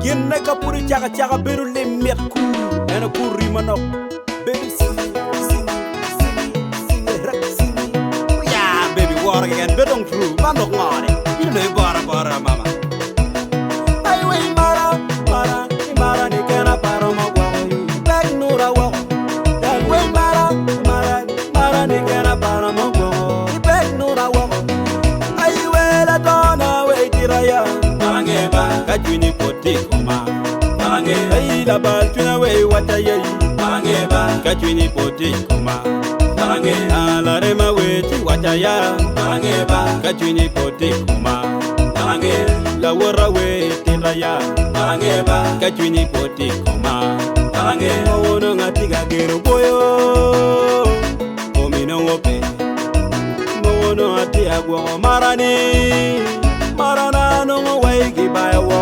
Yen ka puri chaga beru le met ku ena kuri manok baby yeah baby war again bedong true manok ngare you know bara mama ay way mara ni kana para ma wa bag nura wa ay way mara ni kana para ma wa bag nura wa ay way la dona way tiraya mangeba kajuni potikoma mangeba ila baltuna way watayai mangeba kajuni potikoma mangeba la rema weti wataya mangeba kajuni potikoma mangeba la wora weti raya mangeba kajuni potikoma mangeba wono ngatiga gero boyo omino ngope mono ati agwo marana no way gi baya wo